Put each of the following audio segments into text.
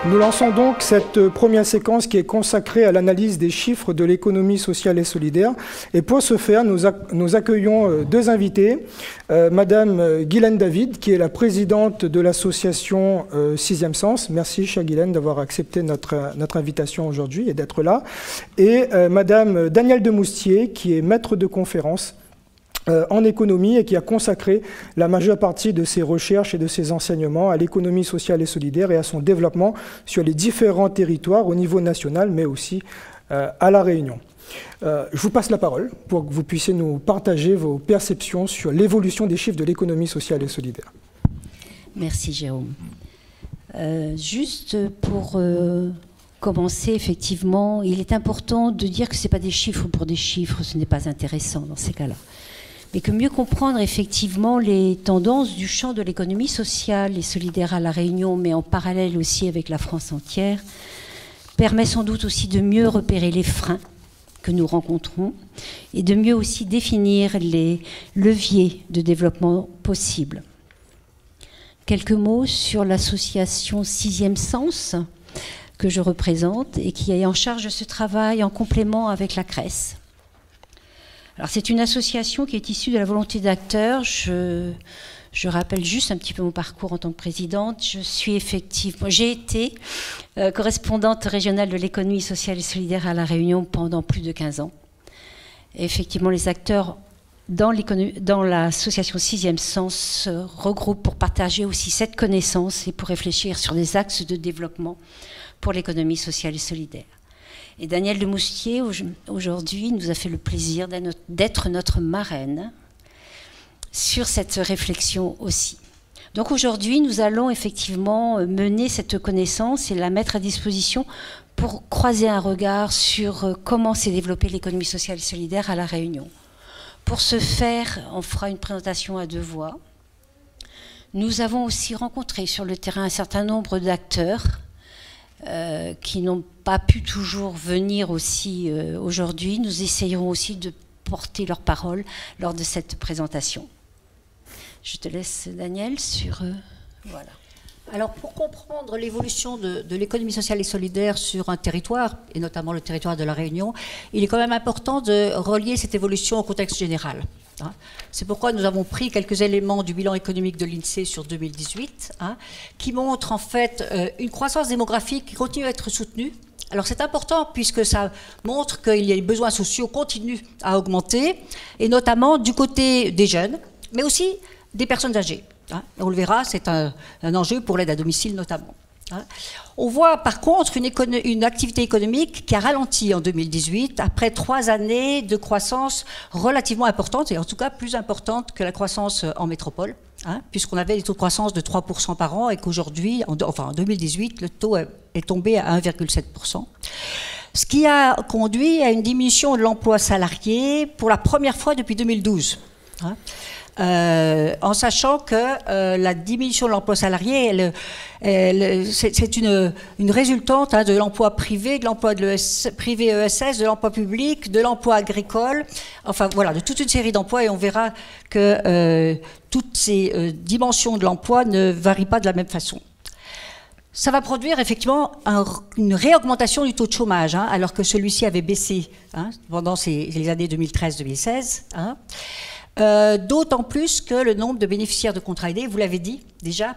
Nous lançons donc cette première séquence qui est consacrée à l'analyse des chiffres de l'économie sociale et solidaire. Et pour ce faire, nous accueillons deux invités. Madame Guylaine David, qui est la présidente de l'association Sixième Sens. Merci, chère Guylaine, d'avoir accepté notre invitation aujourd'hui et d'être là. Et Madame Danielle Demoustier, qui est maître de conférence en économie et qui a consacré la majeure partie de ses recherches et de ses enseignements à l'économie sociale et solidaire et à son développement sur les différents territoires au niveau national, mais aussi à La Réunion. Je vous passe la parole pour que vous puissiez nous partager vos perceptions sur l'évolution des chiffres de l'économie sociale et solidaire. Merci Jérôme. Juste pour commencer, effectivement, il est important de dire que ce n'est pas des chiffres pour des chiffres, ce n'est pas intéressant dans ces cas-là. Mais que mieux comprendre effectivement les tendances du champ de l'économie sociale et solidaire à La Réunion, mais en parallèle aussi avec la France entière, permet sans doute aussi de mieux repérer les freins que nous rencontrons et de mieux aussi définir les leviers de développement possibles. Quelques mots sur l'association Sixième Sens que je représente et qui est en charge de ce travail en complément avec la CRES. Alors c'est une association qui est issue de la volonté d'acteurs. Je rappelle juste un petit peu mon parcours en tant que présidente. J'ai été correspondante régionale de l'économie sociale et solidaire à La Réunion pendant plus de 15 ans. Et effectivement, les acteurs dans l'association Sixième Sens se regroupent pour partager aussi cette connaissance et pour réfléchir sur des axes de développement pour l'économie sociale et solidaire. Et Danielle Demoustier, aujourd'hui, nous a fait le plaisir d'être notre marraine sur cette réflexion aussi. Donc aujourd'hui, nous allons effectivement mener cette connaissance et la mettre à disposition pour croiser un regard sur comment s'est développée l'économie sociale et solidaire à La Réunion. Pour ce faire, on fera une présentation à deux voix. Nous avons aussi rencontré sur le terrain un certain nombre d'acteurs qui n'ont pas pu toujours venir aussi aujourd'hui. Nous essayerons aussi de porter leur parole lors de cette présentation. Je te laisse, Danielle, sur... voilà. Alors, pour comprendre l'évolution de l'économie sociale et solidaire sur un territoire, et notamment le territoire de La Réunion, il est quand même important de relier cette évolution au contexte général. C'est pourquoi nous avons pris quelques éléments du bilan économique de l'INSEE sur 2018, qui montrent en fait une croissance démographique qui continue à être soutenue. Alors c'est important puisque ça montre que les besoins sociaux continuent à augmenter, et notamment du côté des jeunes, mais aussi des personnes âgées. On le verra, c'est un enjeu pour l'aide à domicile notamment. On voit par contre une activité économique qui a ralenti en 2018 après 3 années de croissance relativement importante, et en tout cas plus importante que la croissance en métropole, puisqu'on avait des taux de croissance de 3% par an et qu'aujourd'hui, en 2018, le taux est tombé à 1,7%. Ce qui a conduit à une diminution de l'emploi salarié pour la première fois depuis 2012. En sachant que la diminution de l'emploi salarié, c'est une résultante de l'emploi privé, de l'emploi privé ESS, de l'emploi public, de l'emploi agricole, enfin voilà, de toute une série d'emplois, et on verra que toutes ces dimensions de l'emploi ne varient pas de la même façon. Ça va produire effectivement une réaugmentation du taux de chômage, alors que celui-ci avait baissé pendant les années 2013-2016. D'autant plus que le nombre de bénéficiaires de contrats aidés, vous l'avez dit déjà,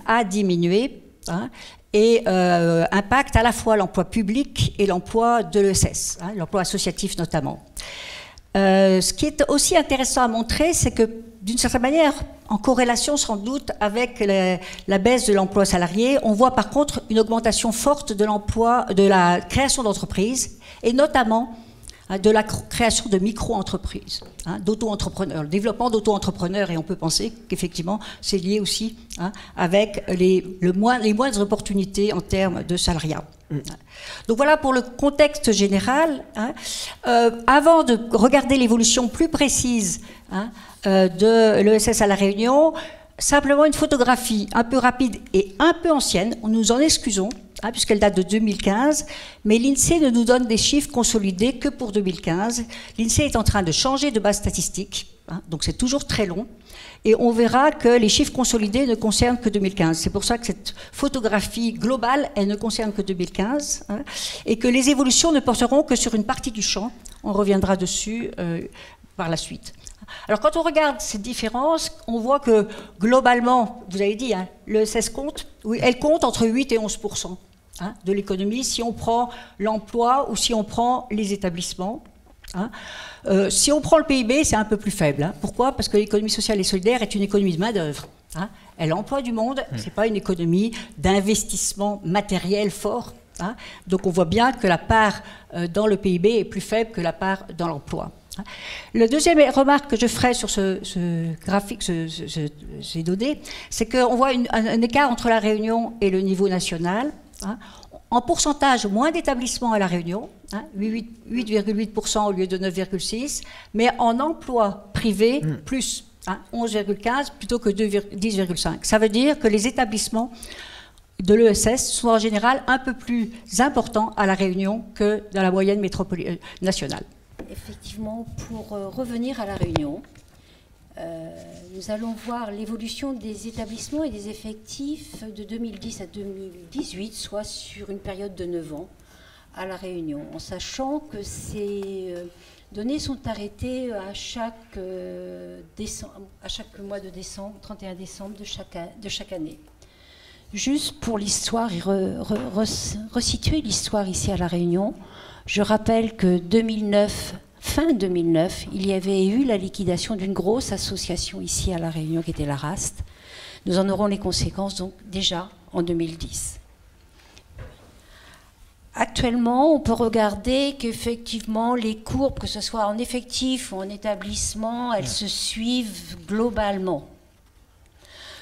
a diminué et impacte à la fois l'emploi public et l'emploi de l'ESS, l'emploi associatif notamment. Ce qui est aussi intéressant à montrer, c'est que d'une certaine manière, en corrélation sans doute avec la baisse de l'emploi salarié, on voit par contre une augmentation forte de la création d'entreprises, et notamment de la création de micro-entreprises, d'auto-entrepreneurs, le développement d'auto-entrepreneurs, et on peut penser qu'effectivement c'est lié aussi avec les moindres opportunités en termes de salariat. Donc voilà pour le contexte général. Avant de regarder l'évolution plus précise de l'ESS à La Réunion, simplement une photographie un peu rapide et un peu ancienne, nous en excusons, puisqu'elle date de 2015, mais l'INSEE ne nous donne des chiffres consolidés que pour 2015. L'INSEE est en train de changer de base statistique, donc c'est toujours très long. Et on verra que les chiffres consolidés ne concernent que 2015. C'est pour ça que cette photographie globale, elle ne concerne que 2015, et que les évolutions ne porteront que sur une partie du champ. On reviendra dessus par la suite. Alors quand on regarde ces différences, on voit que globalement, vous avez dit, l'ESS compte, oui, elle compte entre 8 et 11% de l'économie, si on prend l'emploi ou si on prend les établissements. Si on prend le PIB, c'est un peu plus faible. Pourquoi? Parce que l'économie sociale et solidaire est une économie de main-d'œuvre. Elle emploie du monde, ce n'est pas une économie d'investissement matériel fort. Donc on voit bien que la part dans le PIB est plus faible que la part dans l'emploi. La deuxième remarque que je ferai sur ce graphique, ces données, c'est qu'on voit un écart entre la Réunion et le niveau national. En pourcentage, moins d'établissements à La Réunion, 8,8% au lieu de 9,6%, mais en emploi privé, plus 11,15% plutôt que 10,5%. Ça veut dire que les établissements de l'ESS sont en général un peu plus importants à La Réunion que dans la moyenne nationale. Effectivement, pour revenir à La Réunion, nous allons voir l'évolution des établissements et des effectifs de 2010 à 2018, soit sur une période de 9 ans à La Réunion, en sachant que ces données sont arrêtées à chaque mois de décembre, 31 décembre de chaque année. Juste pour l'histoire et resituer l'histoire ici à La Réunion, je rappelle que fin 2009, il y avait eu la liquidation d'une grosse association ici à La Réunion qui était la RAST. Nous en aurons les conséquences donc déjà en 2010. Actuellement, on peut regarder qu'effectivement les courbes, que ce soit en effectif ou en établissement, elles se suivent globalement.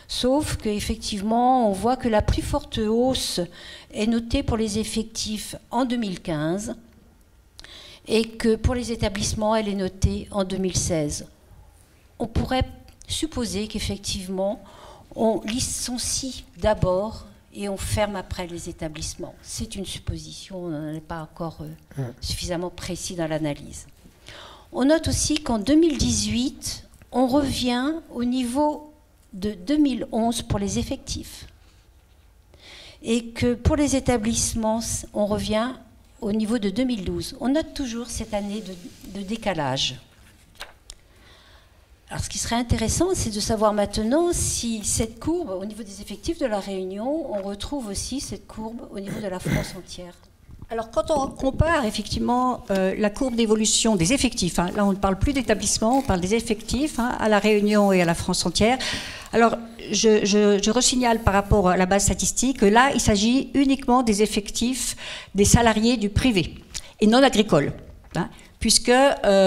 Sauf qu'effectivement, on voit que la plus forte hausse est notée pour les effectifs en 2015 et que pour les établissements, elle est notée en 2016. On pourrait supposer qu'effectivement, on licencie d'abord et on ferme après les établissements. C'est une supposition, on n'en est pas encore suffisamment précis dans l'analyse. On note aussi qu'en 2018, on revient au niveau de 2011 pour les effectifs. Et que pour les établissements, on revient au niveau de 2012. On note toujours cette année de décalage. Alors ce qui serait intéressant, c'est de savoir maintenant si cette courbe, au niveau des effectifs de La Réunion, on retrouve aussi cette courbe au niveau de la France entière. Alors quand on compare effectivement la courbe d'évolution des effectifs, là on ne parle plus d'établissements, on parle des effectifs à La Réunion et à la France entière. Alors je resignale par rapport à la base statistique que là il s'agit uniquement des effectifs des salariés du privé et non agricoles. Puisque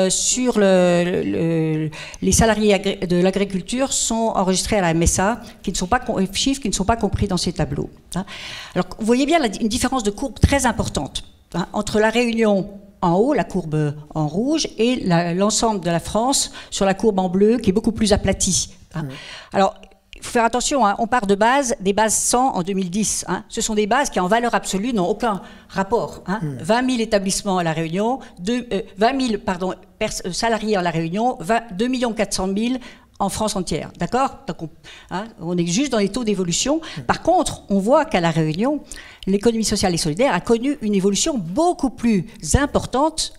sur les salariés de l'agriculture sont enregistrés à la MSA, chiffres qui ne sont pas compris dans ces tableaux. Alors, vous voyez bien une différence de courbe très importante entre La Réunion en haut, la courbe en rouge, et l'ensemble de la France sur la courbe en bleu, qui est beaucoup plus aplatie. Alors, il faut faire attention, on part de des bases 100 en 2010. Ce sont des bases qui, en valeur absolue, n'ont aucun rapport. 20 000 établissements à La Réunion, 20 000 salariés à La Réunion, 2 400 000 en France entière. D'accord? Donc on est juste dans les taux d'évolution. Par contre, on voit qu'à La Réunion, l'économie sociale et solidaire a connu une évolution beaucoup plus importante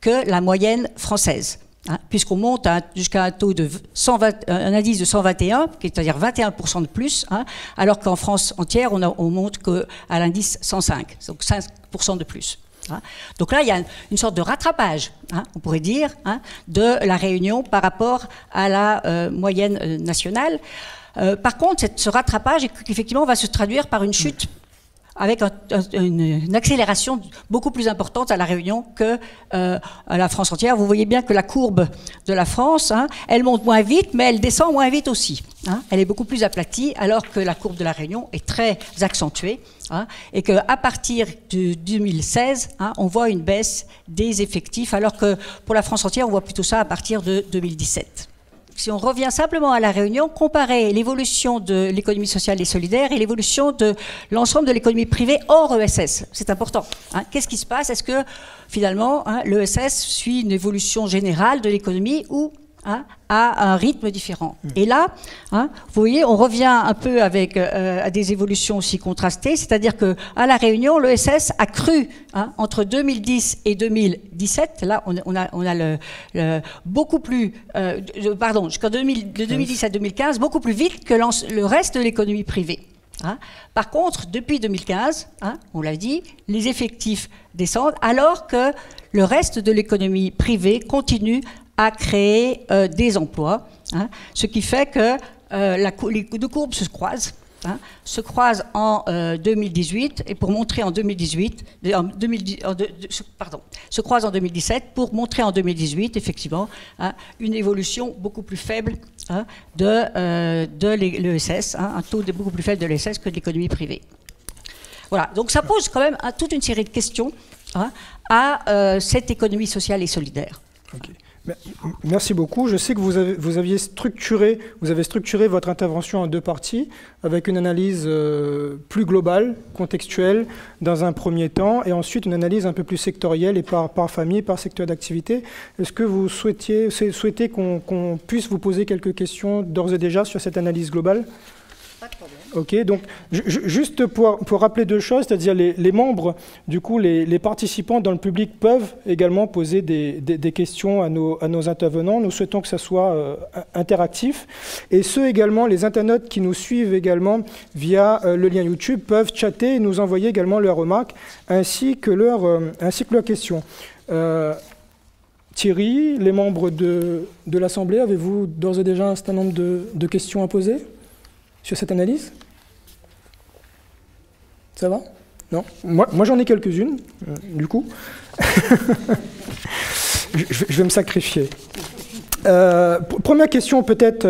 que la moyenne française. Puisqu'on monte jusqu'à un taux de un indice de 121, c'est-à-dire 21% de plus, alors qu'en France entière, on monte qu'à l'indice 105, donc 5% de plus. Donc là, il y a une sorte de rattrapage, on pourrait dire, de La Réunion par rapport à la moyenne nationale. Par contre, ce rattrapage, effectivement, va se traduire par une chute avec une accélération beaucoup plus importante à La Réunion que à la France entière. Vous voyez bien que la courbe de la France, elle monte moins vite, mais elle descend moins vite aussi. Elle est beaucoup plus aplatie, alors que la courbe de La Réunion est très accentuée, et qu'à partir de 2016, on voit une baisse des effectifs, alors que pour la France entière, on voit plutôt ça à partir de 2017. Si on revient simplement à La Réunion, comparer l'évolution de l'économie sociale et solidaire et l'évolution de l'ensemble de l'économie privée hors ESS. C'est important. Qu'est-ce qui se passe? Est-ce que finalement l'ESS suit une évolution générale de l'économie ou hein, à un rythme différent. Et là, hein, vous voyez, on revient un peu avec à des évolutions aussi contrastées, c'est-à-dire qu'à La Réunion, l'ESS a cru hein, entre 2010 et 2017. Là, on a beaucoup plus, jusqu'en de 2010 à 2015, beaucoup plus vite que le reste de l'économie privée. Hein. Par contre, depuis 2015, hein, on l'a dit, les effectifs descendent alors que le reste de l'économie privée continue à créer des emplois, hein, ce qui fait que les deux courbes se croisent. Hein, se croisent en 2018 et pour montrer en 2018, se croisent en 2017 pour montrer en 2018 effectivement hein, une évolution beaucoup plus faible hein, de l'ESS, hein, un taux beaucoup plus faible de l'ESS que de l'économie privée. Voilà, donc ça pose quand même toute une série de questions hein, à cette économie sociale et solidaire. Okay. Merci beaucoup. Je sais que vous avez structuré votre intervention en deux parties, avec une analyse plus globale, contextuelle, dans un premier temps, et ensuite une analyse un peu plus sectorielle et par famille, par secteur d'activité. Est-ce que vous souhaitez qu'on puisse vous poser quelques questions d'ores et déjà sur cette analyse globale ? Pas de problème. Ok, donc juste pour rappeler deux choses, c'est-à-dire les membres, du coup, les participants dans le public peuvent également poser des questions à nos intervenants. Nous souhaitons que ça soit interactif. Et ceux également, les internautes qui nous suivent également via le lien YouTube, peuvent chatter et nous envoyer également leurs remarques ainsi que leurs questions. Thierry, les membres de l'Assemblée, avez-vous d'ores et déjà un certain nombre de questions à poser sur cette analyse? Ça va? Non? Moi j'en ai quelques-unes, du coup. je vais me sacrifier. Première question peut-être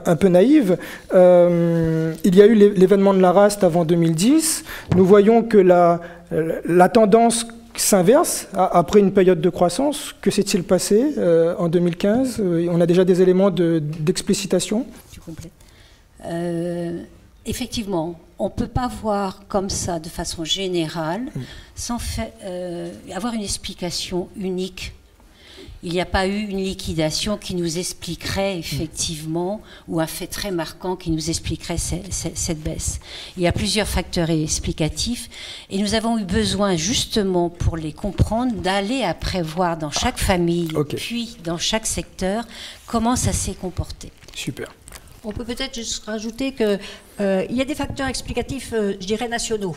un peu naïve. Il y a eu l'événement de la Raste avant 2010. Nous voyons que la tendance s'inverse après une période de croissance. Que s'est-il passé en 2015? On a déjà des éléments d'explicitation. Tu complètes. Effectivement, on ne peut pas voir comme ça de façon générale sans avoir une explication unique. Il n'y a pas eu une liquidation qui nous expliquerait effectivement, ou un fait très marquant qui nous expliquerait cette baisse. Il y a plusieurs facteurs explicatifs et nous avons eu besoin justement pour les comprendre d'aller à prévoir dans chaque famille, puis dans chaque secteur, comment ça s'est comporté. Super. On peut peut-être juste rajouter qu'il y a des facteurs explicatifs, je dirais, nationaux,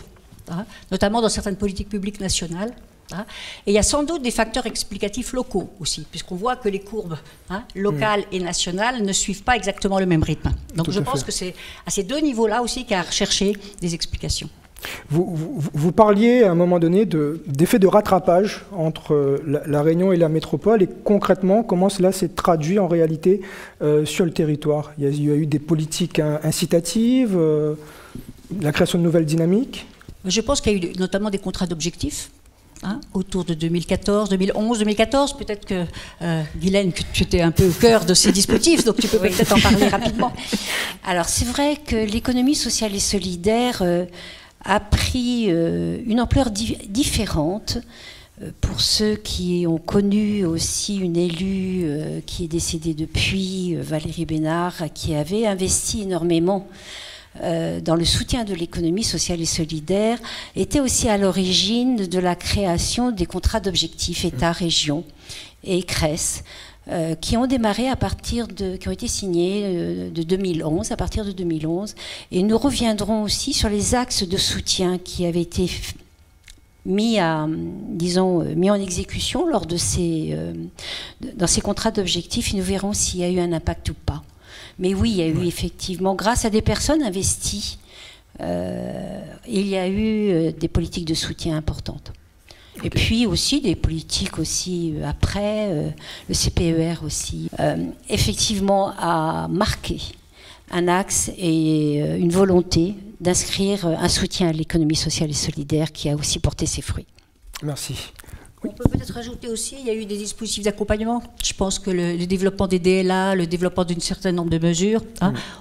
hein, notamment dans certaines politiques publiques nationales. Hein, et il y a sans doute des facteurs explicatifs locaux aussi, puisqu'on voit que les courbes hein, locales et nationales ne suivent pas exactement le même rythme. Donc je pense que c'est à ces deux niveaux-là aussi qu'il y a à rechercher des explications. Vous parliez à un moment donné d'effet de rattrapage entre la Réunion et la métropole, et concrètement, comment cela s'est traduit en réalité sur le territoire? Il y a eu des politiques incitatives, la création de nouvelles dynamiques? Je pense qu'il y a eu notamment des contrats d'objectifs. Hein, autour de 2014, 2011, 2014, peut-être que Guylaine, que tu étais un peu au cœur de ces dispositifs, donc tu peux peut-être en parler rapidement. Alors c'est vrai que l'économie sociale et solidaire a pris une ampleur différente. Pour ceux qui ont connu aussi une élue qui est décédée depuis, Valérie Bénard, qui avait investi énormément dans le soutien de l'économie sociale et solidaire, était aussi à l'origine de la création des contrats d'objectifs État-région et CRES, qui ont démarré qui ont été signés de 2011, à partir de 2011. Et nous reviendrons aussi sur les axes de soutien qui avaient été mis en exécution lors de dans ces contrats d'objectifs, et nous verrons s'il y a eu un impact ou pas. Mais oui, il y a eu effectivement, grâce à des personnes investies, il y a eu des politiques de soutien importantes. Okay. Et puis aussi des politiques aussi après, le CPER aussi, effectivement a marqué un axe et une volonté d'inscrire un soutien à l'économie sociale et solidaire qui a aussi porté ses fruits. Merci. On peut peut-être rajouter aussi, il y a eu des dispositifs d'accompagnement. Je pense que le développement des DLA, le développement d'un certain nombre de mesures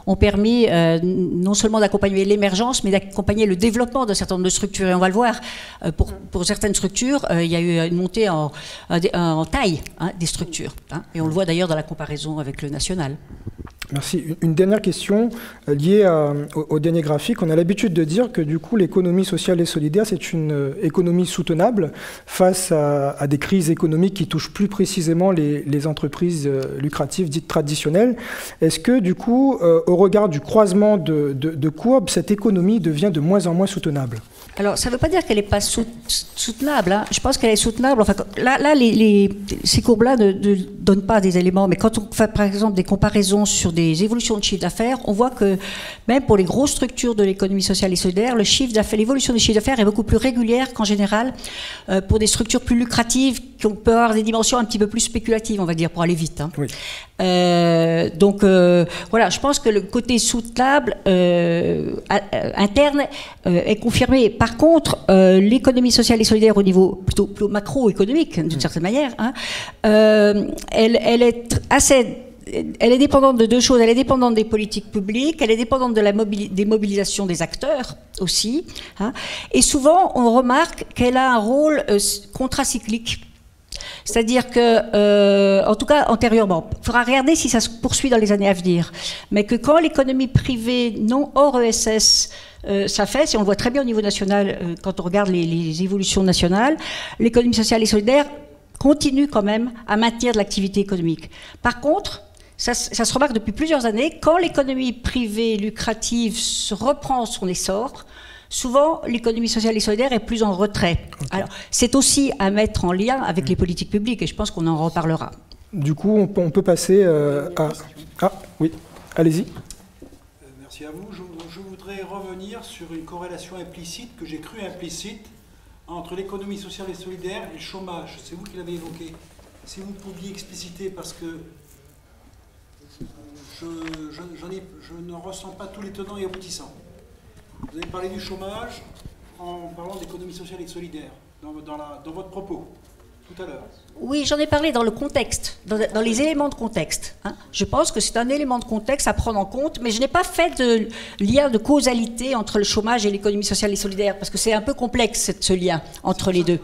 ont permis non seulement d'accompagner l'émergence, mais d'accompagner le développement d'un certain nombre de structures. Et on va le voir, pour certaines structures, il y a eu une montée en taille des structures. Et on le voit d'ailleurs dans la comparaison avec le national. Merci. Une dernière question liée au dernier graphique. On a l'habitude de dire que du coup l'économie sociale et solidaire c'est une économie soutenable face à des crises économiques qui touchent plus précisément les entreprises lucratives dites traditionnelles. Est-ce que du coup au regard du croisement de courbes, cette économie devient de moins en moins soutenable? Alors, ça ne veut pas dire qu'elle n'est pas soutenable. Je pense qu'elle est soutenable. Enfin, là ces courbes-là ne donnent pas des éléments. Mais quand on fait, par exemple, des comparaisons sur des évolutions de chiffre d'affaires, on voit que même pour les grosses structures de l'économie sociale et solidaire, l'évolution des chiffres d'affaires est beaucoup plus régulière qu'en général pour des structures plus lucratives qui peuvent avoir des dimensions un petit peu plus spéculatives, on va dire, pour aller vite. Oui. Donc, voilà, je pense que le côté soutenable interne est confirmé. Par contre, l'économie sociale et solidaire au niveau plutôt macroéconomique, d'une certaine manière, elle est dépendante de deux choses. Elle est dépendante des politiques publiques, elle est dépendante des mobilisations des acteurs aussi. Et souvent, on remarque qu'elle a un rôle contracyclique. C'est-à-dire que, en tout cas antérieurement, il faudra regarder si ça se poursuit dans les années à venir, mais que quand l'économie privée non hors ESS s'affaisse, et on le voit très bien au niveau national quand on regarde les évolutions nationales, l'économie sociale et solidaire continue quand même à maintenir de l'activité économique. Par contre, ça se remarque depuis plusieurs années, quand l'économie privée lucrative reprend son essor, souvent, l'économie sociale et solidaire est plus en retrait. Okay. Alors, c'est aussi à mettre en lien avec les politiques publiques, et je pense qu'on en reparlera. Du coup, on peut passer à... Ah, oui, allez-y. Merci à vous. Je voudrais revenir sur une corrélation implicite, que j'ai cru implicite, entre l'économie sociale et solidaire et le chômage. C'est vous qui l'avez évoqué. Si vous pouviez expliciter, parce que je ne ressens pas tous les tenants et aboutissants. Vous avez parlé du chômage en parlant d'économie sociale et solidaire, dans votre propos, tout à l'heure. Oui, j'en ai parlé dans le contexte, dans les éléments de contexte. Je pense que c'est un élément de contexte à prendre en compte, mais je n'ai pas fait de lien de causalité entre le chômage et l'économie sociale et solidaire, parce que c'est un peu complexe ce lien entre les deux.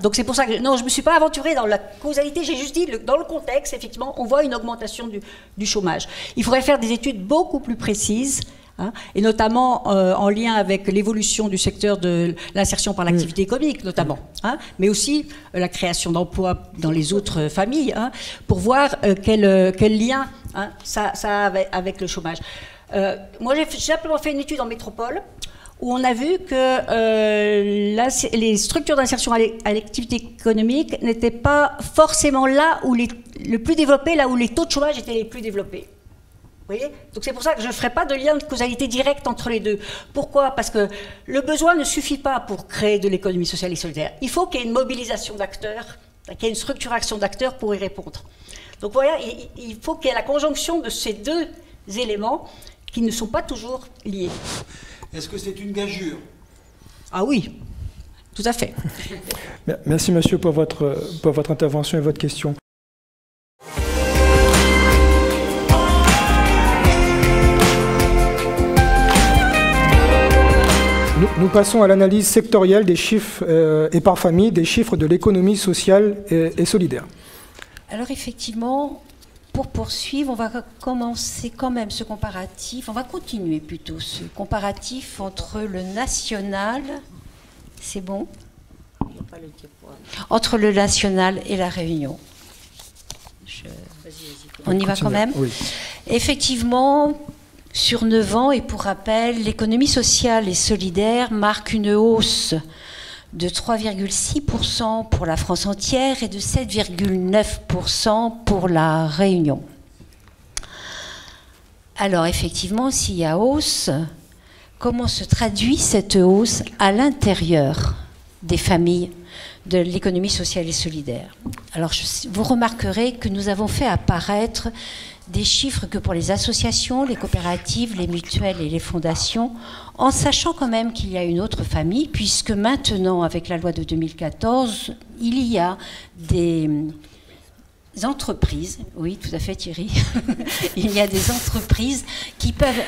Donc c'est pour ça que non, je ne me suis pas aventurée dans la causalité, j'ai juste dit, dans le contexte, effectivement, on voit une augmentation du chômage. Il faudrait faire des études beaucoup plus précises, et notamment en lien avec l'évolution du secteur de l'insertion par l'activité économique, notamment, mais aussi la création d'emplois dans les autres familles, pour voir quel lien ça a avec le chômage. Moi, j'ai simplement fait une étude en métropole où on a vu que les structures d'insertion à l'activité économique n'étaient pas forcément là où le plus développées, là où les taux de chômage étaient les plus développés. Vous voyez ? Donc c'est pour ça que je ne ferai pas de lien de causalité directe entre les deux. Pourquoi ? Parce que le besoin ne suffit pas pour créer de l'économie sociale et solidaire. Il faut qu'il y ait une mobilisation d'acteurs, qu'il y ait une structuration d'acteurs pour y répondre. Donc voilà, il faut qu'il y ait la conjonction de ces deux éléments qui ne sont pas toujours liés. Est-ce que c'est une gageure ? Ah oui, tout à fait. Merci monsieur pour votre intervention et votre question. Nous passons à l'analyse sectorielle des chiffres et par famille des chiffres de l'économie sociale et solidaire. Alors effectivement, pour poursuivre, on va commencer quand même ce comparatif, on va continuer plutôt ce comparatif entre le national, c'est bon ? Entre le national et la Réunion. On y va quand même ? Oui. Effectivement, sur 9 ans, et pour rappel, l'économie sociale et solidaire marque une hausse de 3,6% pour la France entière et de 7,9% pour la Réunion. Alors effectivement, s'il y a hausse, comment se traduit cette hausse à l'intérieur des familles ? de l'économie sociale et solidaire. Alors, vous remarquerez que nous avons fait apparaître des chiffres que pour les associations, les coopératives, les mutuelles et les fondations, en sachant quand même qu'il y a une autre famille, puisque maintenant, avec la loi de 2014, il y a des entreprises, oui, tout à fait Thierry, il y a des entreprises qui peuvent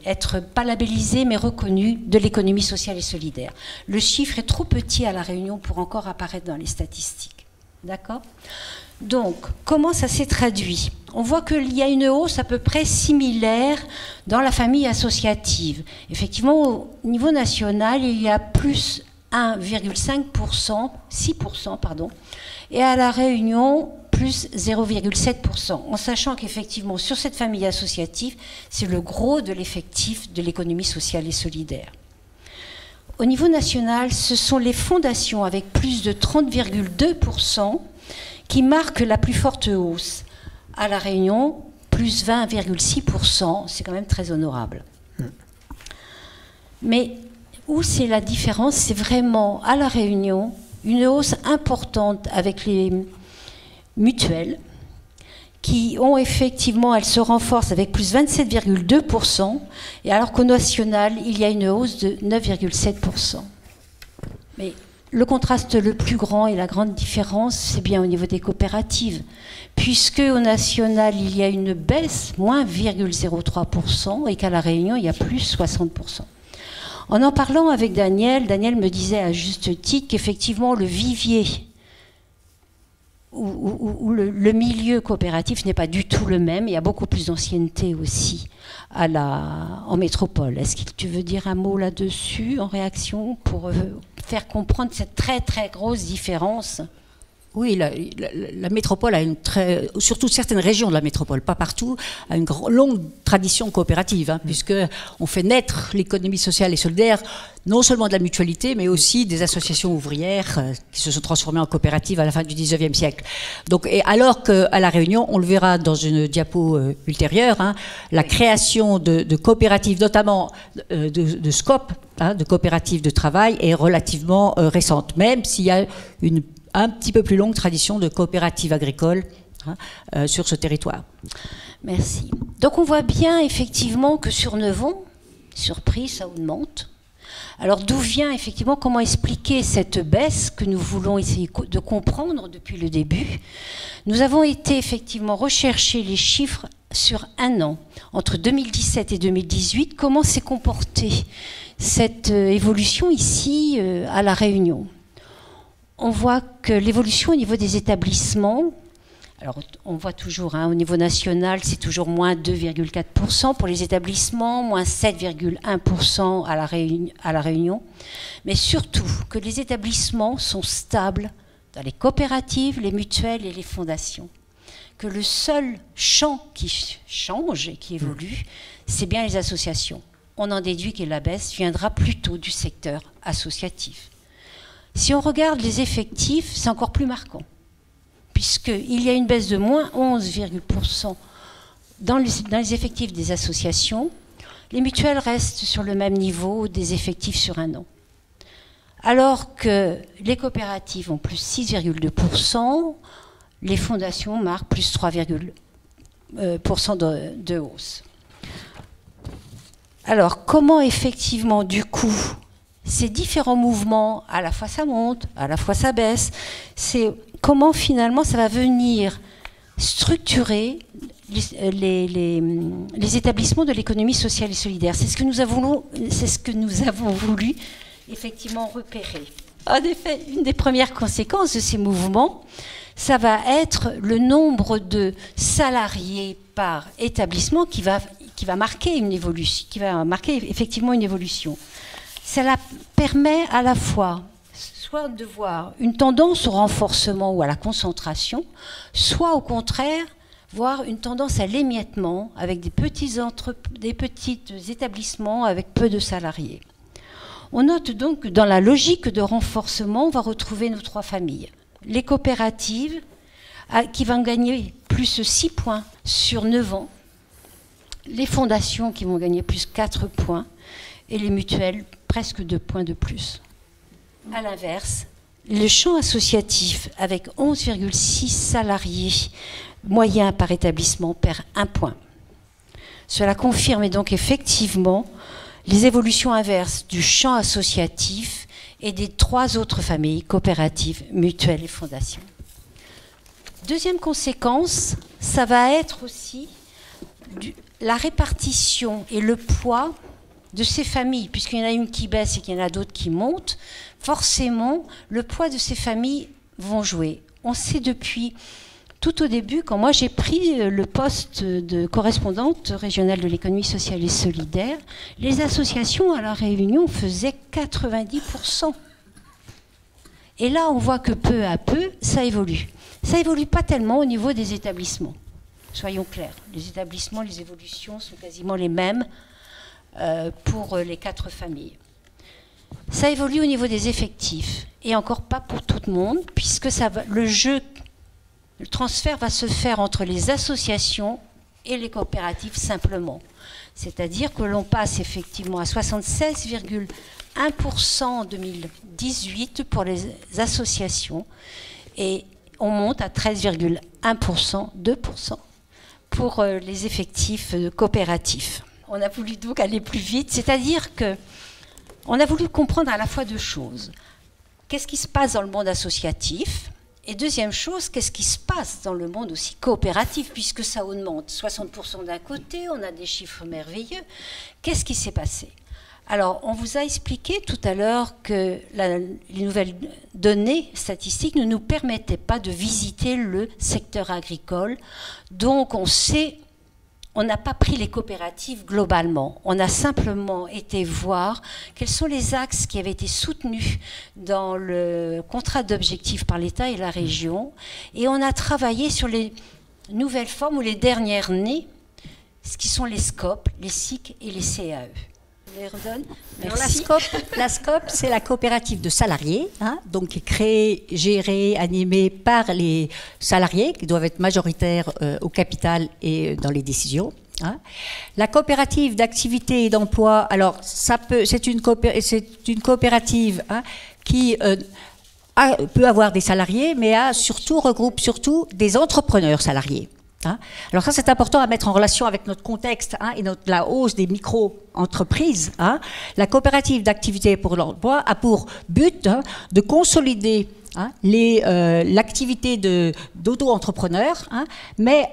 être pas labellisées, mais reconnues de l'économie sociale et solidaire. Le chiffre est trop petit à La Réunion pour encore apparaître dans les statistiques. D'accord ? Donc, comment ça s'est traduit ? On voit qu'il y a une hausse à peu près similaire dans la famille associative. Effectivement, au niveau national, il y a plus 1,5%, 6%, pardon, et à La Réunion, plus 0,7%, en sachant qu'effectivement, sur cette famille associative, c'est le gros de l'effectif de l'économie sociale et solidaire. Au niveau national, ce sont les fondations avec plus de 30,2% qui marquent la plus forte hausse. À La Réunion, plus 20,6%, c'est quand même très honorable. Mais où c'est la différence, c'est vraiment à La Réunion une hausse importante avec les mutuelles qui ont effectivement, elles se renforcent avec plus 27,2%, et alors qu'au national, il y a une hausse de 9,7%. Mais le contraste le plus grand et la grande différence, c'est bien au niveau des coopératives, puisque au national, il y a une baisse, moins 0,03%, et qu'à La Réunion, il y a plus 60%. En parlant avec Daniel, Daniel me disait à juste titre qu'effectivement, le vivier où le milieu coopératif n'est pas du tout le même. Il y a beaucoup plus d'ancienneté aussi en métropole. Est-ce que tu veux dire un mot là-dessus en réaction pour faire comprendre cette très très grosse différence ? Oui, la métropole a surtout certaines régions de la métropole, pas partout, a une longue tradition coopérative, puisque on fait naître l'économie sociale et solidaire, non seulement de la mutualité, mais aussi des associations ouvrières qui se sont transformées en coopératives à la fin du 19e siècle. Donc, et alors qu'à La Réunion, on le verra dans une diapo ultérieure, la création de coopératives, notamment de SCOP, de coopératives de travail, est relativement récente, même s'il y a une un petit peu plus longue tradition de coopératives agricoles sur ce territoire. Merci. Donc on voit bien effectivement que sur 9 ans, surprise, ça augmente. Alors d'où vient effectivement, comment expliquer cette baisse que nous voulons essayer de comprendre depuis le début ? Nous avons été effectivement rechercher les chiffres sur un an, entre 2017 et 2018, comment s'est comportée cette évolution ici à La Réunion. On voit que l'évolution au niveau des établissements, alors on voit toujours au niveau national, c'est toujours moins 2,4% pour les établissements, moins 7,1% à la Réunion, mais surtout que les établissements sont stables dans les coopératives, les mutuelles et les fondations. Que le seul champ qui change et qui évolue, c'est bien les associations. On en déduit que la baisse viendra plutôt du secteur associatif. Si on regarde les effectifs, c'est encore plus marquant, puisqu'il y a une baisse de moins 11,% dans les effectifs des associations. Les mutuelles restent sur le même niveau des effectifs sur un an. Alors que les coopératives ont plus 6,2%, les fondations marquent plus 3,% de hausse. Alors, comment effectivement, du coup, ces différents mouvements, à la fois ça monte, à la fois ça baisse, c'est comment finalement ça va venir structurer les établissements de l'économie sociale et solidaire. C'est ce que nous avons voulu effectivement repérer. En effet, une des premières conséquences de ces mouvements, ça va être le nombre de salariés par établissement qui va marquer une évolution, qui va marquer effectivement une évolution. Cela permet à la fois soit de voir une tendance au renforcement ou à la concentration, soit au contraire voir une tendance à l'émiettement avec des petits établissements avec peu de salariés. On note donc que dans la logique de renforcement, on va retrouver nos 3 familles. Les coopératives qui vont gagner plus 6 points sur 9 ans, les fondations qui vont gagner plus 4 points et les mutuelles presque 2 points de plus. À l'inverse, le champ associatif, avec 11,6 salariés moyens par établissement, perd 1 point. Cela confirme donc effectivement les évolutions inverses du champ associatif et des 3 autres familles, coopératives, mutuelles et fondations. Deuxième conséquence, ça va être aussi la répartition et le poids de ces familles, puisqu'il y en a une qui baisse et qu'il y en a d'autres qui montent. Forcément, le poids de ces familles vont jouer. On sait depuis tout au début, quand moi j'ai pris le poste de correspondante régionale de l'économie sociale et solidaire, les associations à La Réunion faisaient 90%. Et là, on voit que peu à peu, ça évolue. Ça évolue pas tellement au niveau des établissements. Soyons clairs, les établissements, les évolutions sont quasiment les mêmes pour les 4 familles. Ça évolue au niveau des effectifs, et encore pas pour tout le monde, puisque le transfert va se faire entre les associations et les coopératives simplement. C'est-à-dire que l'on passe effectivement à 76,1% en 2018 pour les associations, et on monte à 13,1%, 2% pour les effectifs coopératifs. On a voulu donc aller plus vite, c'est-à-dire que on a voulu comprendre à la fois 2 choses. Qu'est-ce qui se passe dans le monde associatif? Et deuxième chose, qu'est-ce qui se passe dans le monde aussi coopératif, puisque ça augmente 60% d'un côté, on a des chiffres merveilleux. Qu'est-ce qui s'est passé? Alors, on vous a expliqué tout à l'heure que les nouvelles données statistiques ne nous permettaient pas de visiter le secteur agricole. Donc, on n'a pas pris les coopératives globalement. On a simplement été voir quels sont les axes qui avaient été soutenus dans le contrat d'objectifs par l'État et la région. Et on a travaillé sur les nouvelles formes ou les dernières nées, ce qui sont les SCOP, les SIC et les CAE. Je les redonne. Alors, la SCOP, c'est la coopérative de salariés, donc qui est créée, gérée, animée par les salariés, qui doivent être majoritaires au capital et dans les décisions. La coopérative d'activité et d'emploi, alors c'est une coopérative qui peut avoir des salariés, mais regroupe surtout des entrepreneurs salariés. Alors ça, c'est important à mettre en relation avec notre contexte et la hausse des micro-entreprises. La coopérative d'activité pour l'emploi a pour but de consolider l'activité d'auto-entrepreneurs, mais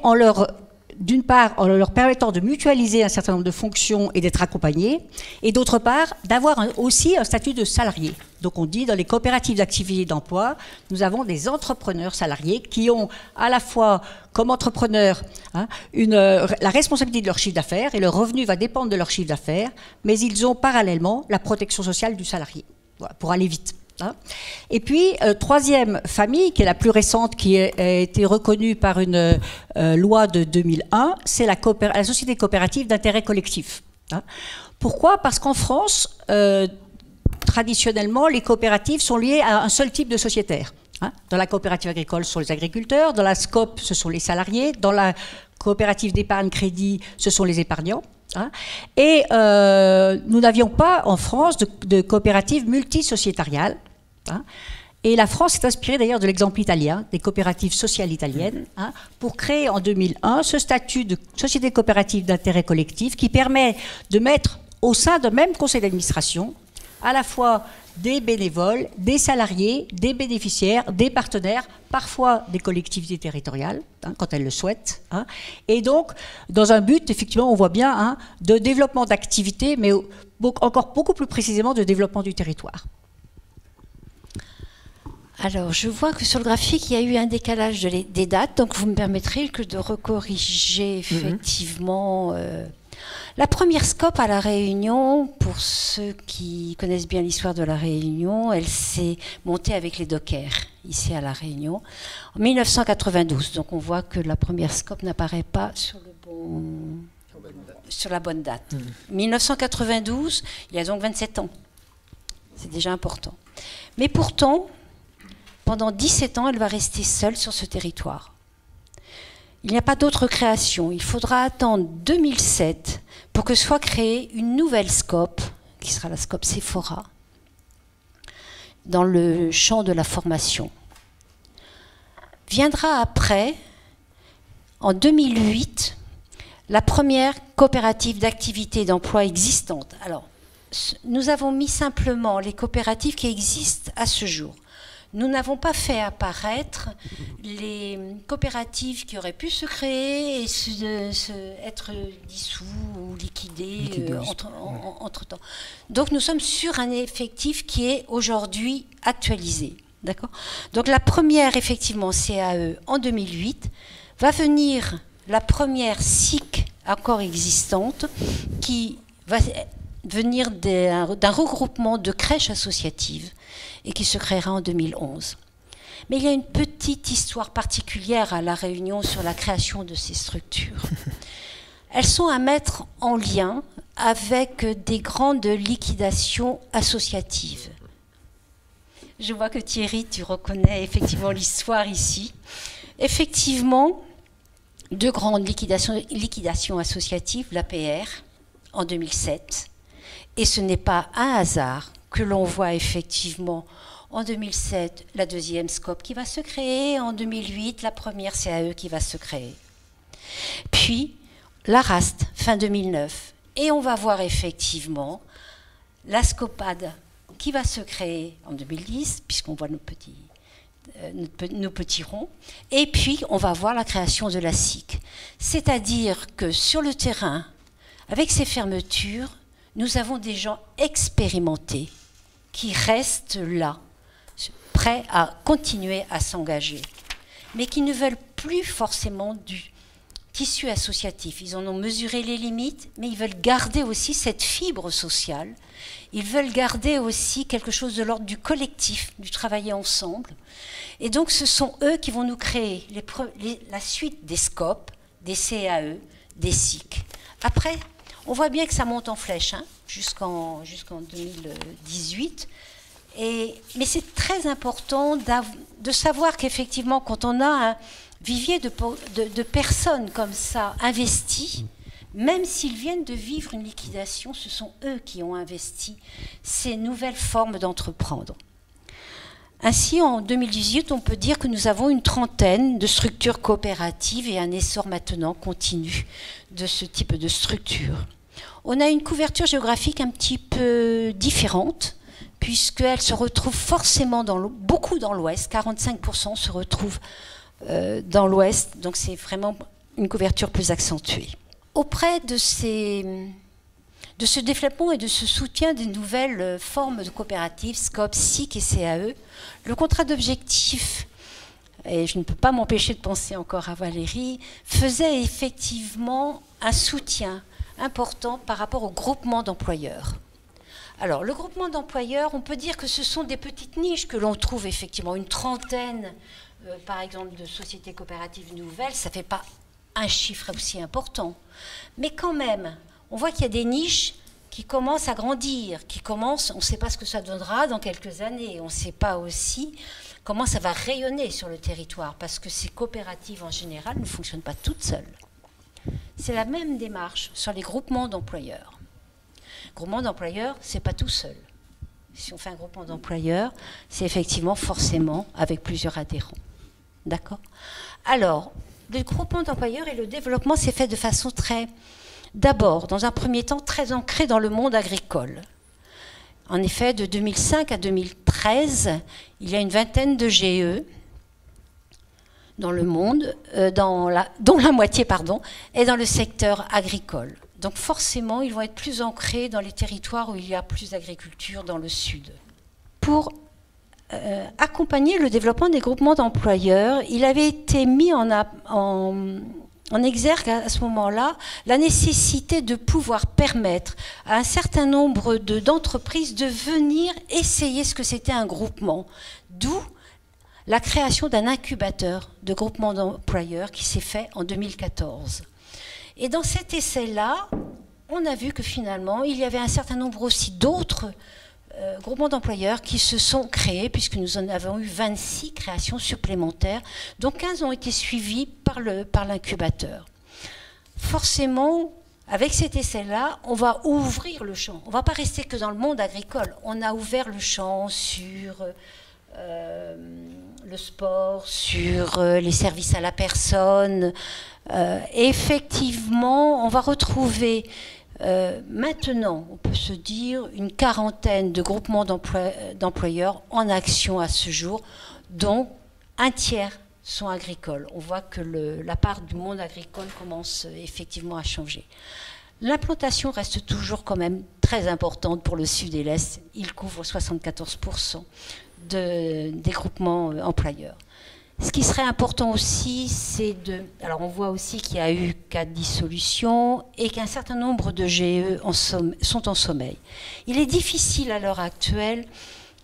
d'une part, en leur permettant de mutualiser un certain nombre de fonctions et d'être accompagnés, et d'autre part, d'avoir aussi un statut de salarié. Donc on dit, dans les coopératives d'activité et d'emploi, nous avons des entrepreneurs salariés qui ont à la fois, comme entrepreneurs, la responsabilité de leur chiffre d'affaires, et leur revenu va dépendre de leur chiffre d'affaires, mais ils ont parallèlement la protection sociale du salarié, pour aller vite. Et puis, troisième famille, qui est la plus récente, qui a été reconnue par une loi de 2001, c'est la société coopérative d'intérêt collectif. Pourquoi? Parce qu'en France, traditionnellement, les coopératives sont liées à un seul type de sociétaire. Dans la coopérative agricole, ce sont les agriculteurs, dans la SCOP, ce sont les salariés, dans la coopérative d'épargne-crédit, ce sont les épargnants. Et nous n'avions pas en France de coopératives multisociétariales. Et la France s'est inspirée d'ailleurs de l'exemple italien, des coopératives sociales italiennes, pour créer en 2001 ce statut de société coopérative d'intérêt collectif qui permet de mettre au sein d'un même conseil d'administration à la fois des bénévoles, des salariés, des bénéficiaires, des partenaires, parfois des collectivités territoriales, quand elles le souhaitent. Et donc, dans un but, effectivement, on voit bien, de développement d'activités, mais encore beaucoup plus précisément de développement du territoire. Alors, je vois que sur le graphique, il y a eu un décalage des dates, donc vous me permettrez de recorriger effectivement. La première SCOP à La Réunion, pour ceux qui connaissent bien l'histoire de La Réunion, elle s'est montée avec les dockers, ici à La Réunion, en 1992. Donc on voit que la première SCOP n'apparaît pas sur la bonne date. 1992, il y a donc 27 ans. C'est déjà important. Mais pourtant, pendant 17 ans, elle va rester seule sur ce territoire. Il n'y a pas d'autre création. Il faudra attendre 2007 pour que soit créée une nouvelle SCOP, qui sera la SCOP Sephora. dans le champ de la formation. Viendra après, en 2008, la première coopérative d'activité d'emploi existante. Alors, nous avons mis simplement les coopératives qui existent à ce jour. Nous n'avons pas fait apparaître les coopératives qui auraient pu se créer et être dissous ou liquidées entre-temps. Donc nous sommes sur un effectif qui est aujourd'hui actualisé. D'accord ? Donc la première, effectivement, CAE en 2008, va venir la première SIC encore existante qui va venir d'un regroupement de crèches associatives et qui se créera en 2011. Mais il y a une petite histoire particulière à La Réunion sur la création de ces structures. Elles sont à mettre en lien avec des grandes liquidations associatives. Je vois que Thierry, tu reconnais effectivement l'histoire ici. Effectivement, deux grandes liquidations associatives, l'APR en 2007, et ce n'est pas un hasard que l'on voit effectivement en 2007 la deuxième SCOP qui va se créer, en 2008 la première CAE qui va se créer. Puis la RAST, fin 2009, et on va voir effectivement la SCOPAD qui va se créer en 2010, puisqu'on voit nos petits ronds, et puis on va voir la création de la SIC. C'est-à-dire que sur le terrain, avec ces fermetures, nous avons des gens expérimentés qui restent là, prêts à continuer à s'engager, mais qui ne veulent plus forcément du tissu associatif. Ils en ont mesuré les limites, mais ils veulent garder aussi cette fibre sociale. Ils veulent garder aussi quelque chose de l'ordre du collectif, du travailler ensemble. Et donc ce sont eux qui vont nous créer la suite des SCOP, des CAE, des SIC. Après, on voit bien que ça monte en flèche, hein, jusqu'en 2018. Mais c'est très important de savoir qu'effectivement, quand on a un vivier de personnes comme ça investies, même s'ils viennent de vivre une liquidation, ce sont eux qui ont investi ces nouvelles formes d'entreprendre. Ainsi, en 2018, on peut dire que nous avons une trentaine de structures coopératives et un essor maintenant continu de ce type de structure. On a une couverture géographique un petit peu différente, puisqu'elle se retrouve forcément beaucoup dans l'Ouest, 45% se retrouvent dans l'Ouest, donc c'est vraiment une couverture plus accentuée. Auprès de ce développement et de ce soutien des nouvelles formes de coopératives, SCOP, SIC et CAE, le contrat d'objectif, et je ne peux pas m'empêcher de penser encore à Valérie, faisait effectivement un soutien important par rapport au groupement d'employeurs. Alors, le groupement d'employeurs, on peut dire que ce sont des petites niches que l'on trouve effectivement, une trentaine, par exemple, de sociétés coopératives nouvelles, ça ne fait pas un chiffre aussi important. Mais quand même, on voit qu'il y a des niches qui commencent à grandir, on ne sait pas ce que ça donnera dans quelques années, on ne sait pas aussi comment ça va rayonner sur le territoire, parce que ces coopératives en général ne fonctionnent pas toutes seules. C'est la même démarche sur les groupements d'employeurs. Groupement d'employeurs, ce n'est pas tout seul. Si on fait un groupement d'employeurs, c'est effectivement forcément avec plusieurs adhérents. D'accord ? Alors, le groupement d'employeurs et le développement s'est fait de façon d'abord, dans un premier temps, très ancré dans le monde agricole. En effet, de 2005 à 2013, il y a une vingtaine de GE dans le monde, dont la moitié est dans le secteur agricole. Donc forcément, ils vont être plus ancrés dans les territoires où il y a plus d'agriculture dans le sud. Pour accompagner le développement des groupements d'employeurs, il avait été mis en exergue à ce moment-là la nécessité de pouvoir permettre à un certain nombre d'entreprises de venir essayer ce que c'était un groupement. D'où la création d'un incubateur de groupement d'employeurs qui s'est fait en 2014. Et dans cet essai-là, on a vu que finalement, il y avait un certain nombre aussi d'autres groupements d'employeurs qui se sont créés, puisque nous en avons eu 26 créations supplémentaires, dont 15 ont été suivies par l'incubateur. Forcément, avec cet essai-là, on va ouvrir le champ. On ne va pas rester que dans le monde agricole. On a ouvert le champ sur le sport, sur les services à la personne. Effectivement, on va retrouver maintenant, on peut se dire, une quarantaine de groupements d'employeurs en action à ce jour, dont un tiers sont agricoles. On voit que la part du monde agricole commence effectivement à changer. L'implantation reste toujours quand même très importante pour le Sud et l'Est. Il couvre 74% des groupements employeurs. Ce qui serait important aussi, c'est de... Alors on voit aussi qu'il y a eu 4 dissolutions et qu'un certain nombre de GE sont en sommeil. Il est difficile à l'heure actuelle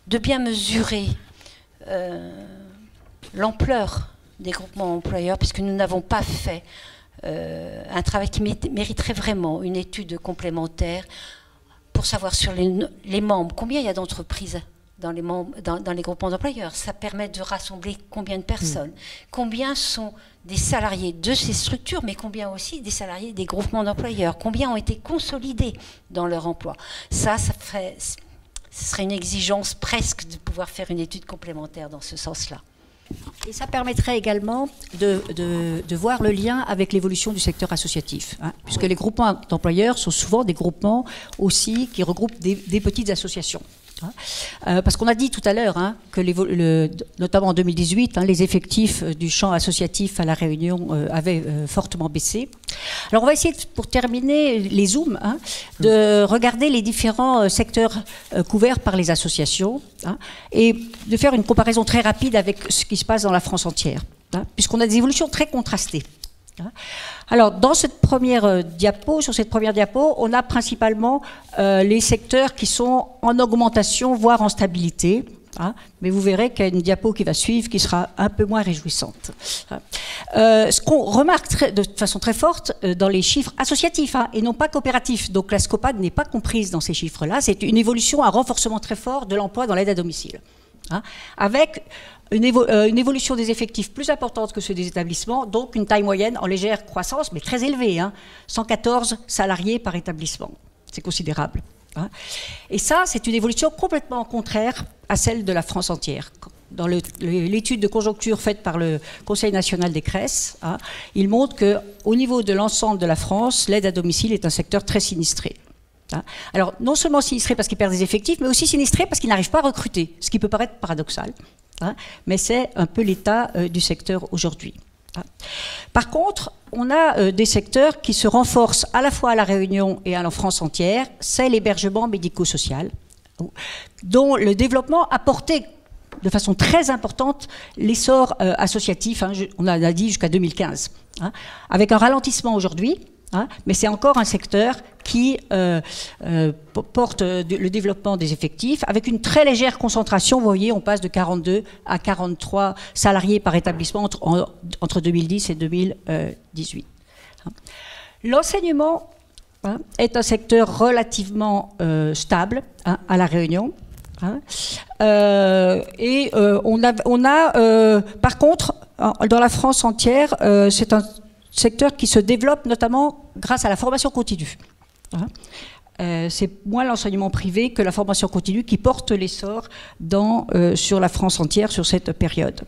de bien mesurer l'ampleur des groupements employeurs, puisque nous n'avons pas fait un travail qui mériterait vraiment une étude complémentaire pour savoir sur les membres, combien il y a d'entreprises dans les groupements d'employeurs. Ça permet de rassembler combien de personnes, combien sont des salariés de ces structures, mais combien aussi des salariés des groupements d'employeurs, combien ont été consolidés dans leur emploi. Ce serait une exigence presque de pouvoir faire une étude complémentaire dans ce sens-là. Et ça permettrait également de voir le lien avec l'évolution du secteur associatif, hein, puisque les groupements d'employeurs sont souvent des groupements aussi qui regroupent des petites associations. Parce qu'on a dit tout à l'heure que notamment en 2018, les effectifs du champ associatif à La Réunion avaient fortement baissé. Alors on va essayer, pour terminer les zooms, de regarder les différents secteurs couverts par les associations et de faire une comparaison très rapide avec ce qui se passe dans la France entière, puisqu'on a des évolutions très contrastées. Alors, dans cette première diapo, on a principalement les secteurs qui sont en augmentation, voire en stabilité. Mais vous verrez qu'il y a une diapo qui va suivre qui sera un peu moins réjouissante. Ce qu'on remarque de façon très forte dans les chiffres associatifs et non pas coopératifs, donc la SCOPAD n'est pas comprise dans ces chiffres-là, c'est une évolution, un renforcement très fort de l'emploi dans l'aide à domicile. Avec une évolution des effectifs plus importante que ceux des établissements, donc une taille moyenne en légère croissance, mais très élevée, 114 salariés par établissement. C'est considérable. Et ça, c'est une évolution complètement contraire à celle de la France entière. Dans l'étude de conjoncture faite par le Conseil national des CRES, il montre qu'au niveau de l'ensemble de la France, l'aide à domicile est un secteur très sinistré. Alors, non seulement sinistré parce qu'il perd des effectifs, mais aussi sinistré parce qu'il n'arrive pas à recruter, ce qui peut paraître paradoxal, mais c'est un peu l'état du secteur aujourd'hui. Par contre, on a des secteurs qui se renforcent à la fois à La Réunion et en France entière, c'est l'hébergement médico-social, dont le développement a porté de façon très importante l'essor associatif, on a dit jusqu'à 2015, avec un ralentissement aujourd'hui. Mais c'est encore un secteur qui porte le développement des effectifs avec une très légère concentration. Vous voyez, on passe de 42 à 43 salariés par établissement entre 2010 et 2018. L'enseignement est un secteur relativement stable à La Réunion. Et on a par contre, dans la France entière, c'est un secteur qui se développe notamment grâce à la formation continue. C'est moins l'enseignement privé que la formation continue qui porte l'essor sur la France entière sur cette période.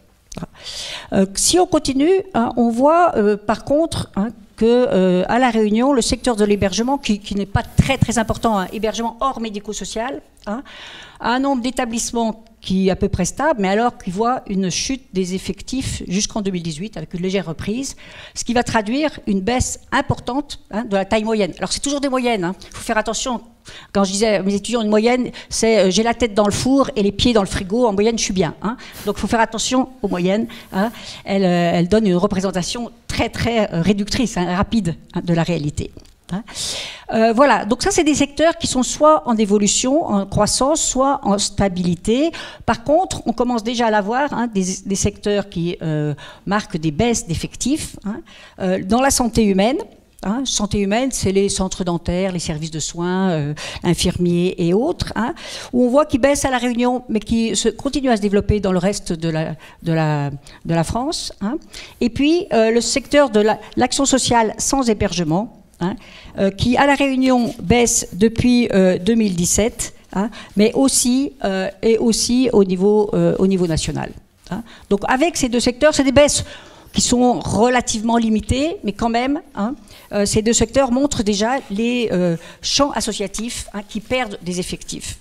Si on continue, on voit par contre qu'à La Réunion, le secteur de l'hébergement, qui n'est pas très très important, hébergement hors médico-social, a un nombre d'établissements qui est à peu près stable, mais alors qui voit une chute des effectifs jusqu'en 2018, avec une légère reprise, ce qui va traduire une baisse importante de la taille moyenne. Alors c'est toujours des moyennes, il faut faire attention. Quand je disais à mes étudiants, une moyenne, c'est j'ai la tête dans le four et les pieds dans le frigo, en moyenne je suis bien. Donc il faut faire attention aux moyennes. Elles donnent une représentation très très réductrice, rapide de la réalité. Voilà, donc ça c'est des secteurs qui sont soit en évolution, en croissance, soit en stabilité. Par contre, on commence déjà à l'avoir, des secteurs qui marquent des baisses d'effectifs. Dans la santé humaine, santé humaine, c'est les centres dentaires, les services de soins, infirmiers et autres, où on voit qu'ils baissent à La Réunion, mais qui continuent à se développer dans le reste de la France. Et puis, le secteur de l'action sociale sans hébergement, qui à La Réunion baisse depuis 2017, mais aussi, et aussi au niveau national. Donc avec ces deux secteurs, c'est des baisses qui sont relativement limitées, mais quand même, ces deux secteurs montrent déjà les champs associatifs qui perdent des effectifs.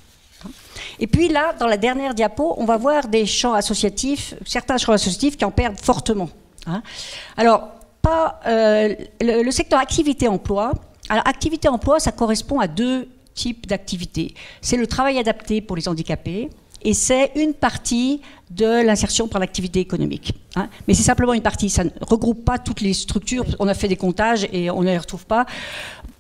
Et puis là, dans la dernière diapo, on va voir des champs associatifs, certains champs associatifs qui en perdent fortement. Alors, le secteur activité-emploi. Alors, activité-emploi, ça correspond à deux types d'activités. C'est le travail adapté pour les handicapés, et c'est une partie de l'insertion par l'activité économique. Mais c'est simplement une partie, ça ne regroupe pas toutes les structures. On a fait des comptages et on ne les retrouve pas.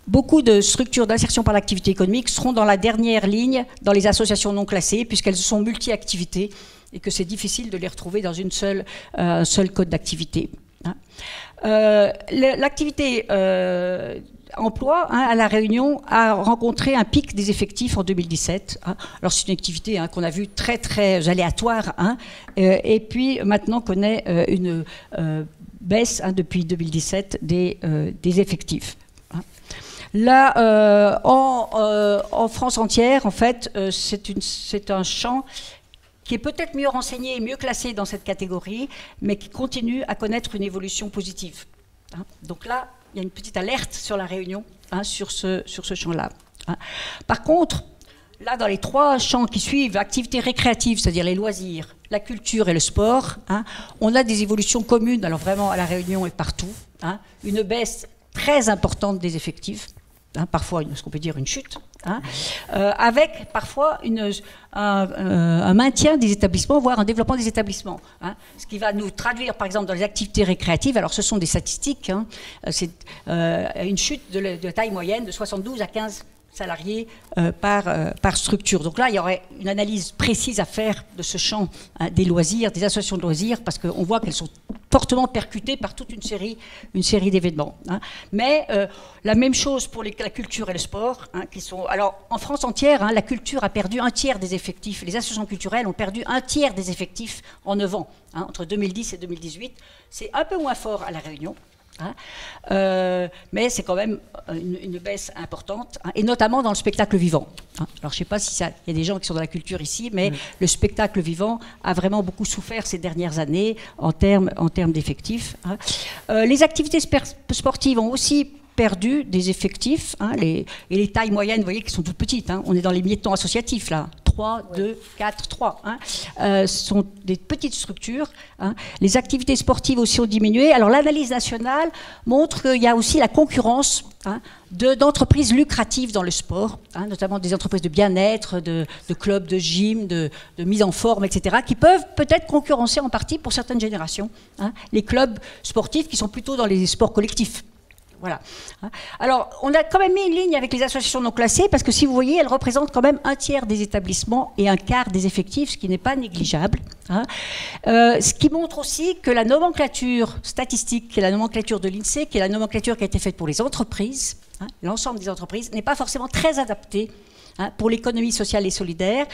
Beaucoup de structures d'insertion par l'activité économique seront dans la dernière ligne, dans les associations non classées, puisqu'elles sont multi-activités et que c'est difficile de les retrouver dans un seul code d'activité. L'activité emploi à La Réunion a rencontré un pic des effectifs en 2017. Alors c'est une activité qu'on a vue très très aléatoire, et puis maintenant connaît une baisse depuis 2017 des effectifs. Là, en France entière, en fait, c'est un champ qui est peut-être mieux renseigné et mieux classé dans cette catégorie, mais qui continue à connaître une évolution positive. Donc là, il y a une petite alerte sur La Réunion, sur ce champ-là. Par contre, là, dans les trois champs qui suivent, activités récréatives, c'est-à-dire les loisirs, la culture et le sport, on a des évolutions communes, alors vraiment à La Réunion et partout, une baisse très importante des effectifs, parfois ce qu'on peut dire une chute, avec parfois un maintien des établissements, voire un développement des établissements. Ce qui va nous traduire, par exemple, dans les activités récréatives, alors ce sont des statistiques, c'est une chute de taille moyenne de 72 à 15 salariés par structure. Donc là, il y aurait une analyse précise à faire de ce champ des loisirs, des associations de loisirs, parce qu'on voit qu'elles sont fortement percutées par toute une série d'événements. Mais la même chose pour la culture et le sport, qui sont... Alors, en France entière, la culture a perdu un tiers des effectifs. Les associations culturelles ont perdu un tiers des effectifs en 9 ans, entre 2010 et 2018. C'est un peu moins fort à La Réunion. Mais c'est quand même une baisse importante, et notamment dans le spectacle vivant. Alors je ne sais pas si il y a des gens qui sont dans la culture ici, mais le spectacle vivant a vraiment beaucoup souffert ces dernières années en termes d'effectifs. Les activités sportives ont aussi perdu des effectifs, et les tailles moyennes, vous voyez, qui sont toutes petites. On est dans les miettons associatifs là. 3, 2, 4, 3. Ce sont des petites structures. Les activités sportives aussi ont diminué. Alors l'analyse nationale montre qu'il y a aussi la concurrence d'entreprises lucratives dans le sport, notamment des entreprises de bien-être, de clubs de gym, de mise en forme, etc., qui peuvent peut-être concurrencer en partie pour certaines générations les clubs sportifs qui sont plutôt dans les sports collectifs. Voilà. Alors, on a quand même mis une ligne avec les associations non classées, parce que si vous voyez, elles représentent quand même un tiers des établissements et un quart des effectifs, ce qui n'est pas négligeable. Ce qui montre aussi que la nomenclature statistique, qui est la nomenclature de l'INSEE, qui est la nomenclature qui a été faite pour les entreprises, l'ensemble des entreprises, n'est pas forcément très adaptée pour l'économie sociale et solidaire,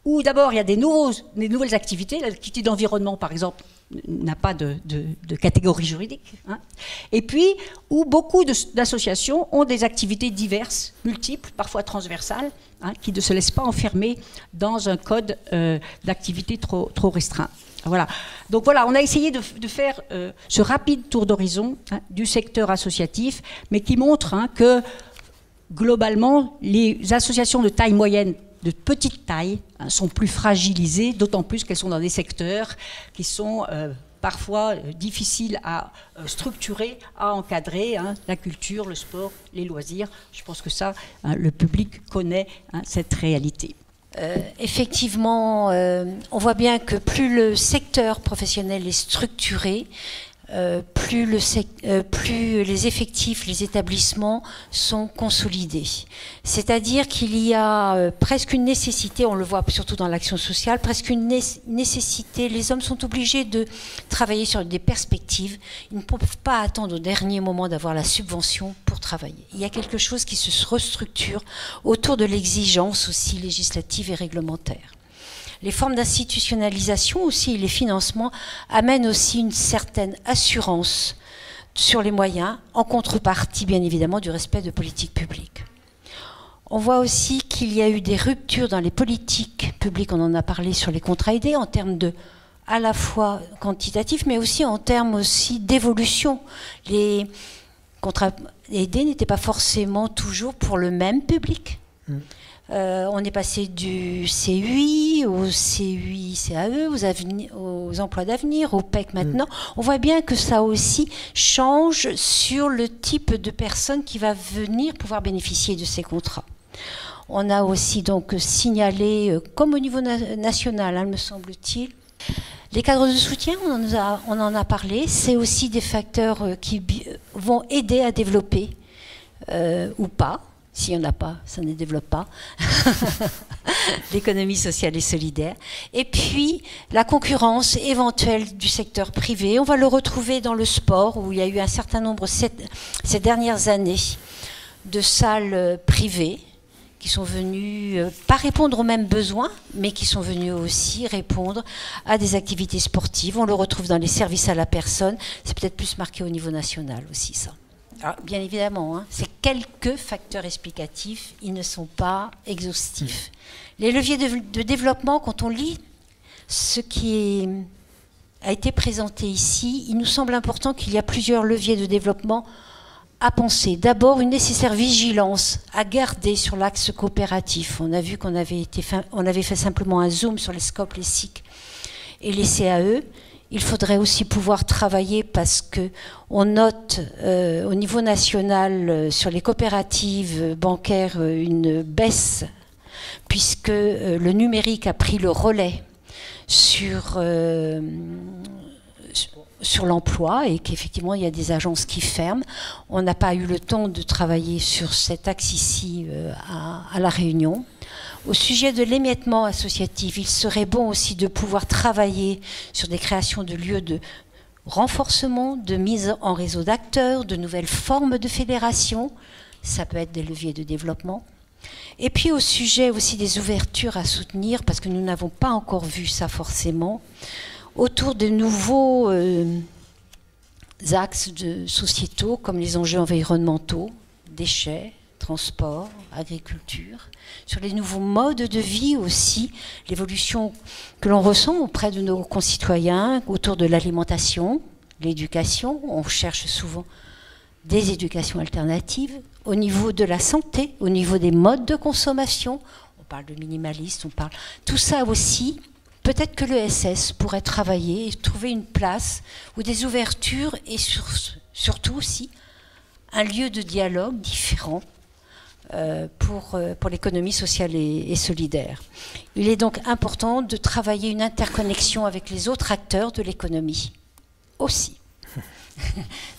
où d'abord il y a des nouvelles activités. L'activité d'environnement, par exemple, n'a pas de catégorie juridique. Et puis, où beaucoup d'associations ont des activités diverses, multiples, parfois transversales, qui ne se laissent pas enfermer dans un code d'activité trop restreint. Voilà. Donc voilà, on a essayé de faire ce rapide tour d'horizon du secteur associatif, mais qui montre que, globalement, les associations de taille moyenne, de petite taille, sont plus fragilisées, d'autant plus qu'elles sont dans des secteurs qui sont parfois difficiles à structurer, à encadrer, la culture, le sport, les loisirs. Je pense que ça, le public connaît cette réalité. Effectivement, on voit bien que plus le secteur professionnel est structuré, plus les effectifs, les établissements sont consolidés. C'est-à-dire qu'il y a presque une nécessité, on le voit surtout dans l'action sociale, presque une nécessité. Les hommes sont obligés de travailler sur des perspectives. Ils ne peuvent pas attendre au dernier moment d'avoir la subvention pour travailler. Il y a quelque chose qui se restructure autour de l'exigence aussi législative et réglementaire. Les formes d'institutionnalisation aussi, les financements amènent aussi une certaine assurance sur les moyens, en contrepartie, bien évidemment, du respect de politiques publiques. On voit aussi qu'il y a eu des ruptures dans les politiques publiques, on en a parlé sur les contrats aidés, en termes de, à la fois quantitatifs, mais aussi en termes aussi d'évolution. Les contrats aidés n'étaient pas forcément toujours pour le même public. On est passé du CUI au CUI-CAE, aux emplois d'avenir, au PEC maintenant. On voit bien que ça aussi change sur le type de personne qui va venir pouvoir bénéficier de ces contrats. On a aussi donc signalé, comme au niveau national, hein, me semble-t-il, les cadres de soutien, on en a parlé. C'est aussi des facteurs qui vont aider à développer ou pas. S'il n'y en a pas, ça ne développe pas. L'économie sociale et solidaire. Et puis, la concurrence éventuelle du secteur privé. On va le retrouver dans le sport, où il y a eu un certain nombre, ces dernières années, de salles privées qui sont venues, pas répondre aux mêmes besoins, mais qui sont venues aussi répondre à des activités sportives. On le retrouve dans les services à la personne. C'est peut-être plus marqué au niveau national aussi, ça. Alors, bien évidemment, hein, c'est quelques facteurs explicatifs, ils ne sont pas exhaustifs. Les leviers de développement, quand on lit ce qui a été présenté ici, il nous semble important qu'il y a plusieurs leviers de développement à penser. D'abord, une nécessaire vigilance à garder sur l'axe coopératif. On a vu qu'on avait fait simplement un zoom sur les SCOP, les SIC et les CAE. Il faudrait aussi pouvoir travailler parce qu'on note au niveau national sur les coopératives bancaires une baisse puisque le numérique a pris le relais sur l'emploi et qu'effectivement il y a des agences qui ferment. On n'a pas eu le temps de travailler sur cet axe ici à La Réunion. Au sujet de l'émiettement associatif, il serait bon aussi de pouvoir travailler sur des créations de lieux de renforcement, de mise en réseau d'acteurs, de nouvelles formes de fédération. Ça peut être des leviers de développement. Et puis au sujet aussi des ouvertures à soutenir, parce que nous n'avons pas encore vu ça forcément, autour de nouveaux axes sociétaux comme les enjeux environnementaux, déchets, transport, agriculture, sur les nouveaux modes de vie aussi, l'évolution que l'on ressent auprès de nos concitoyens autour de l'alimentation, l'éducation, on cherche souvent des éducations alternatives, au niveau de la santé, au niveau des modes de consommation, on parle de minimaliste, on parle... Tout ça aussi, peut-être que l'ESS pourrait travailler et trouver une place ou des ouvertures et surtout aussi un lieu de dialogue différent pour l'économie sociale et solidaire. Il est donc important de travailler une interconnexion avec les autres acteurs de l'économie aussi.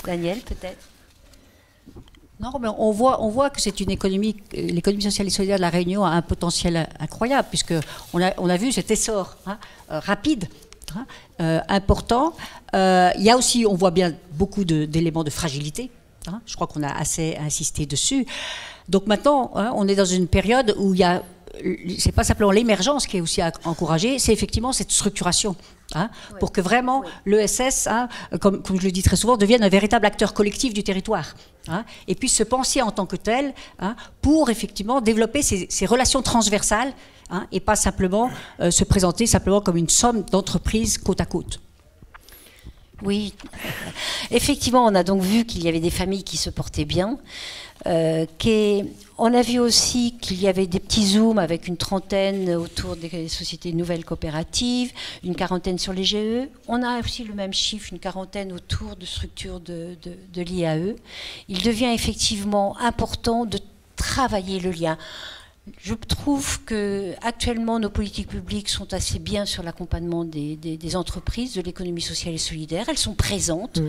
Daniel, peut-être? Non, mais on voit que c'est une économie, l'économie sociale et solidaire de la Réunion a un potentiel incroyable, puisqu'on a vu cet essor rapide, important. Il y a aussi, on voit bien beaucoup d'éléments de fragilité. Je crois qu'on a assez insisté dessus. Donc maintenant, on est dans une période où il y a, c'est pas simplement l'émergence qui est aussi encouragée, c'est effectivement cette structuration, pour que vraiment l'ESS, comme je le dis très souvent, devienne un véritable acteur collectif du territoire, et puisse se penser en tant que tel, pour effectivement développer ces relations transversales, et pas simplement se présenter simplement comme une somme d'entreprises côte à côte. Oui, effectivement, on a donc vu qu'il y avait des familles qui se portaient bien. On a vu aussi qu'il y avait des petits zooms avec une trentaine autour des sociétés nouvelles coopératives, une quarantaine sur les GE. On a aussi le même chiffre, une quarantaine autour de structures de l'IAE. Il devient effectivement important de travailler le lien. Je trouve que actuellement nos politiques publiques sont assez bien sur l'accompagnement des entreprises, de l'économie sociale et solidaire. Elles sont présentes.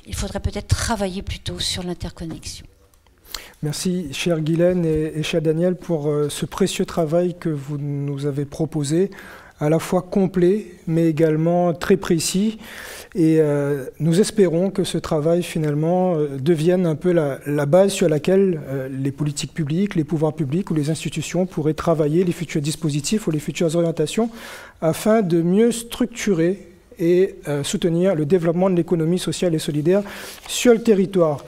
Il faudrait peut-être travailler plutôt sur l'interconnexion. Merci, cher Guylaine et cher Daniel, pour ce précieux travail que vous nous avez proposé, à la fois complet, mais également très précis. Et nous espérons que ce travail, finalement, devienne un peu la base sur laquelle les politiques publiques, les pouvoirs publics ou les institutions pourraient travailler les futurs dispositifs ou les futures orientations afin de mieux structurer et soutenir le développement de l'économie sociale et solidaire sur le territoire.